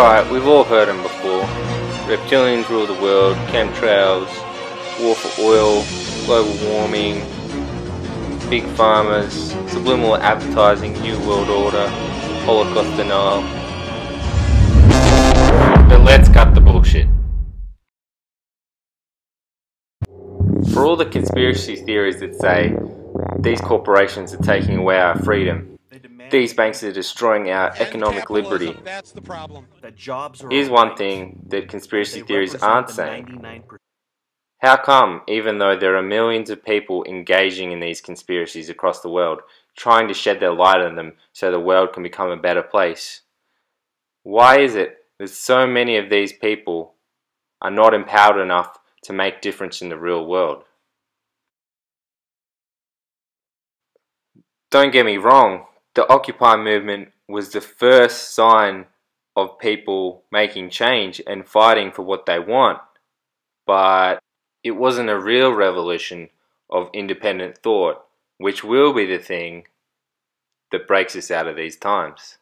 Alright, we've all heard them before. Reptilians rule the world, chemtrails, war for oil, global warming, big farmers, subliminal advertising, new world order, Holocaust denial. But let's cut the bullshit. For all the conspiracy theories that say these corporations are taking away our freedom, these banks are destroying our economic liberty, here's one thing that conspiracy theories aren't saying. How come, even though there are millions of people engaging in these conspiracies across the world, trying to shed their light on them so the world can become a better place, why is it that so many of these people are not empowered enough to make difference in the real world? Don't get me wrong, the Occupy movement was the first sign of people making change and fighting for what they want, but it wasn't a real revolution of independent thought, which will be the thing that breaks us out of these times.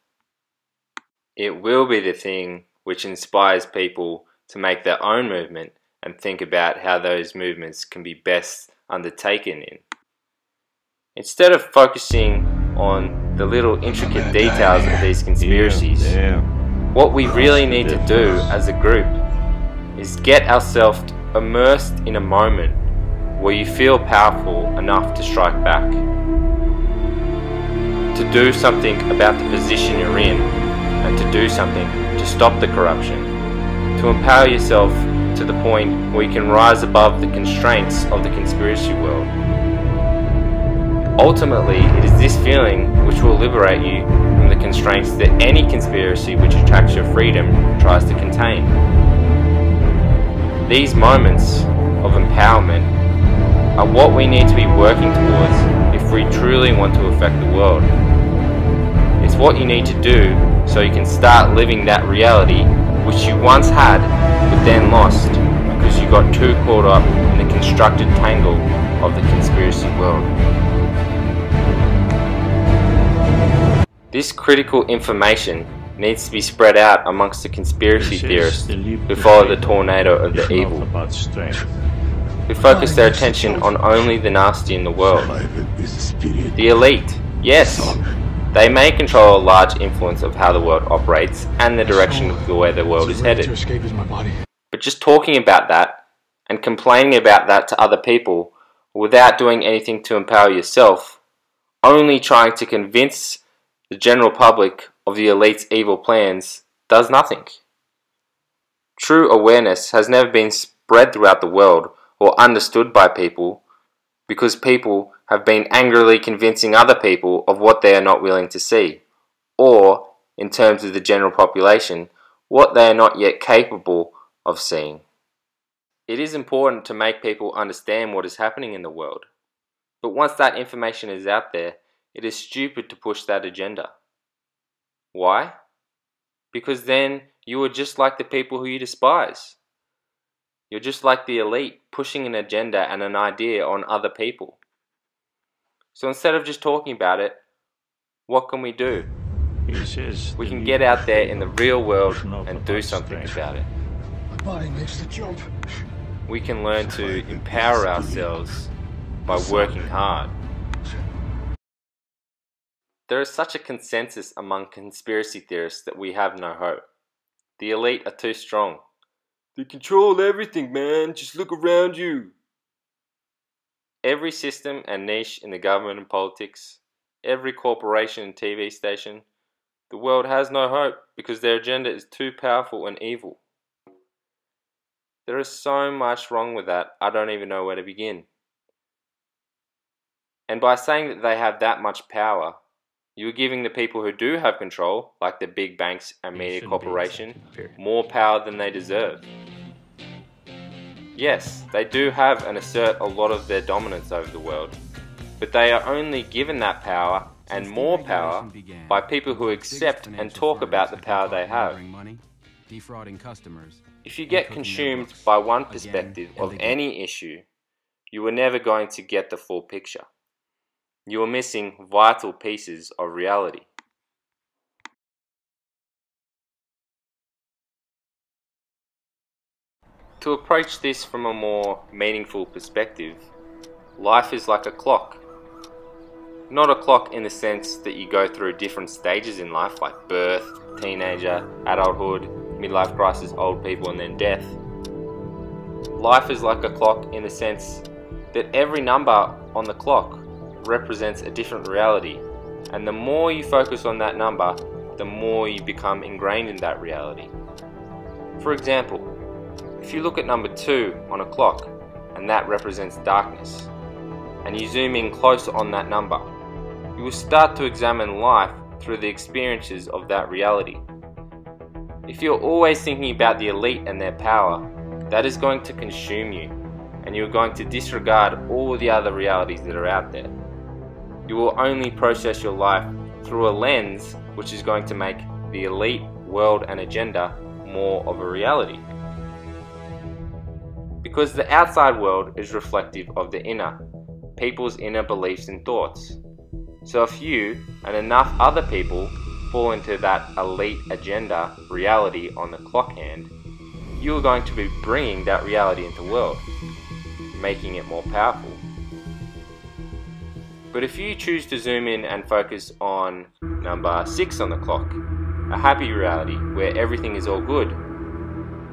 It will be the thing which inspires people to make their own movement and think about how those movements can be best undertaken in. Instead of focusing on the little intricate details of these conspiracies, what we really need to do as a group is get ourselves immersed in a moment where you feel powerful enough to strike back, to do something about the position you're in, and to do something to stop the corruption, to empower yourself to the point where you can rise above the constraints of the conspiracy world. Ultimately, it is this feeling which will liberate you from the constraints that any conspiracy which attracts your freedom tries to contain. These moments of empowerment are what we need to be working towards if we truly want to affect the world. It's what you need to do so you can start living that reality which you once had but then lost because you got too caught up in the constructed tangle of the conspiracy world. This critical information needs to be spread out amongst the conspiracy theorists who follow the tornado of the evil, who focus their attention on only the nasty in the world. The elite, yes, they may control a large influence of how the world operates and the direction of the way the world is headed. But just talking about that and complaining about that to other people without doing anything to empower yourself, only trying to convince the general public of the elite's evil plans, does nothing. True awareness has never been spread throughout the world or understood by people because people have been angrily convincing other people of what they are not willing to see, or, in terms of the general population, what they are not yet capable of seeing. It is important to make people understand what is happening in the world, but once that information is out there, it is stupid to push that agenda. Why? Because then you are just like the people who you despise. You're just like the elite pushing an agenda and an idea on other people. So instead of just talking about it, what can we do? We can get out there in the real world and do something about it. My body makes the jump. We can learn to empower ourselves by working hard. There is such a consensus among conspiracy theorists that we have no hope. The elite are too strong. They control everything, man. Just look around you. Every system and niche in the government and politics, every corporation and TV station, the world has no hope because their agenda is too powerful and evil. There is so much wrong with that, I don't even know where to begin. And by saying that they have that much power, you're giving the people who do have control, like the big banks and media corporation, more power than they deserve. Yes, they do have and assert a lot of their dominance over the world, but they are only given that power and more power by people who accept and talk about the power they have. If you get consumed by one perspective of any issue, you are never going to get the full picture. You are missing vital pieces of reality. To approach this from a more meaningful perspective, life is like a clock. Not a clock in the sense that you go through different stages in life like birth, teenager, adulthood, midlife crisis, old people, and then death. Life is like a clock in the sense that every number on the clock represents a different reality, and the more you focus on that number, the more you become ingrained in that reality. For example, if you look at number 2 on a clock, and that represents darkness, and you zoom in closer on that number, you will start to examine life through the experiences of that reality. If you're always thinking about the elite and their power, that is going to consume you, and you're going to disregard all the other realities that are out there. You will only process your life through a lens which is going to make the elite world and agenda more of a reality. Because the outside world is reflective of the inner, people's inner beliefs and thoughts. So if you and enough other people fall into that elite agenda reality on the clock hand, you are going to be bringing that reality into the world, making it more powerful. But if you choose to zoom in and focus on number 6 on the clock, a happy reality where everything is all good,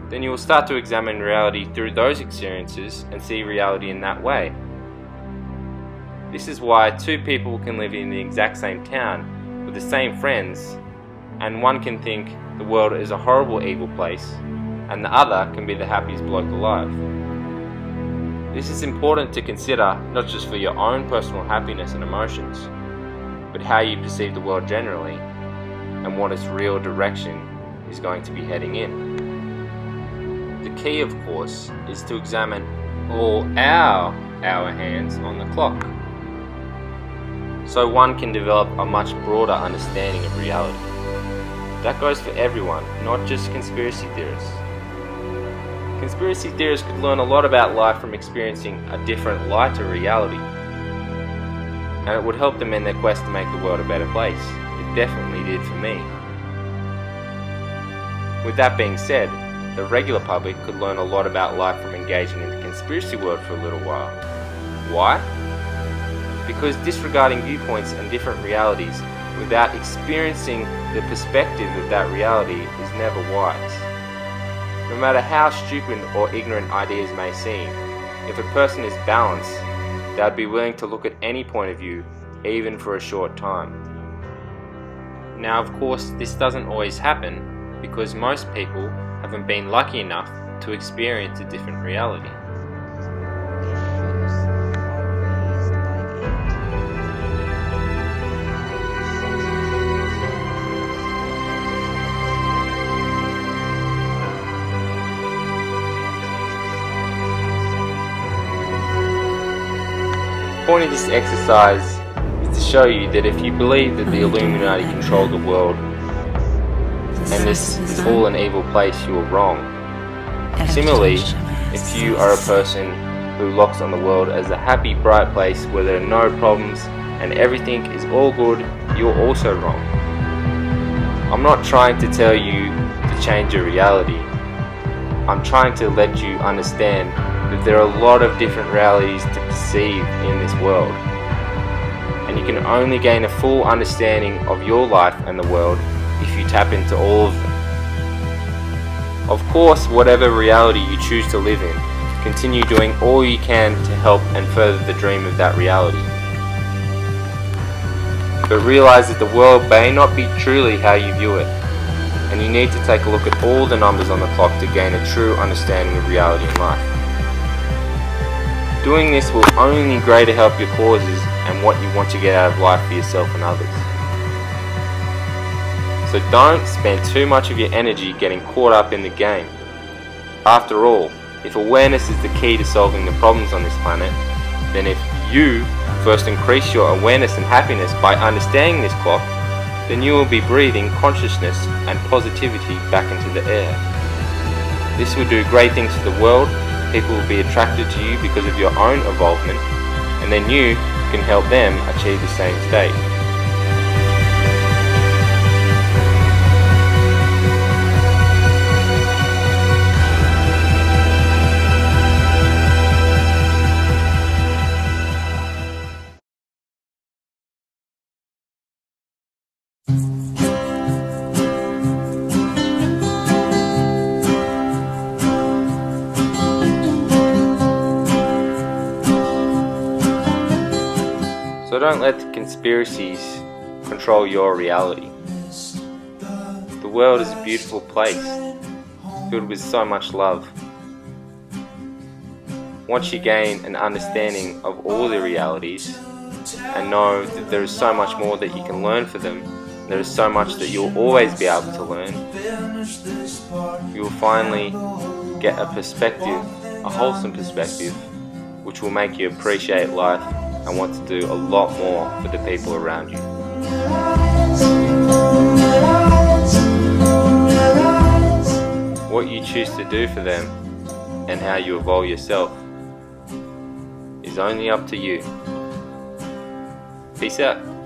then you will start to examine reality through those experiences and see reality in that way. This is why 2 people can live in the exact same town with the same friends, and one can think the world is a horrible evil place, and the other can be the happiest bloke alive. This is important to consider not just for your own personal happiness and emotions, but how you perceive the world generally, and what its real direction is going to be heading in. The key, of course, is to examine all our hour hands on the clock, so one can develop a much broader understanding of reality. That goes for everyone, not just conspiracy theorists. Conspiracy theorists could learn a lot about life from experiencing a different, lighter reality, and it would help them in their quest to make the world a better place. It definitely did for me. With that being said, the regular public could learn a lot about life from engaging in the conspiracy world for a little while. Why? Because disregarding viewpoints and different realities without experiencing the perspective of that reality is never wise. No matter how stupid or ignorant ideas may seem, if a person is balanced, they'd be willing to look at any point of view, even for a short time. Now, of course, this doesn't always happen because most people haven't been lucky enough to experience a different reality. The point of this exercise is to show you that if you believe that the Illuminati control the world and this is all an evil place, you are wrong. Similarly, if you are a person who looks on the world as a happy, bright place where there are no problems and everything is all good, you're also wrong. I'm not trying to tell you to change your reality. I'm trying to let you understand that there are a lot of different realities to perceive in this world, and you can only gain a full understanding of your life and the world if you tap into all of them. Of course, whatever reality you choose to live in, continue doing all you can to help and further the dream of that reality. But realize that the world may not be truly how you view it, and you need to take a look at all the numbers on the clock to gain a true understanding of reality in life. Doing this will only greatly help your causes and what you want to get out of life for yourself and others. So don't spend too much of your energy getting caught up in the game. After all, if awareness is the key to solving the problems on this planet, then if you first increase your awareness and happiness by understanding this clock, then you will be breathing consciousness and positivity back into the air. This will do great things for the world. People will be attracted to you because of your own involvement, and then you can help them achieve the same state. So don't let the conspiracies control your reality. The world is a beautiful place, filled with so much love. Once you gain an understanding of all the realities and know that there is so much more that you can learn for them, there is so much that you'll always be able to learn, you will finally get a perspective, a wholesome perspective, which will make you appreciate life and want to do a lot more for the people around you. What you choose to do for them and how you evolve yourself is only up to you. Peace out.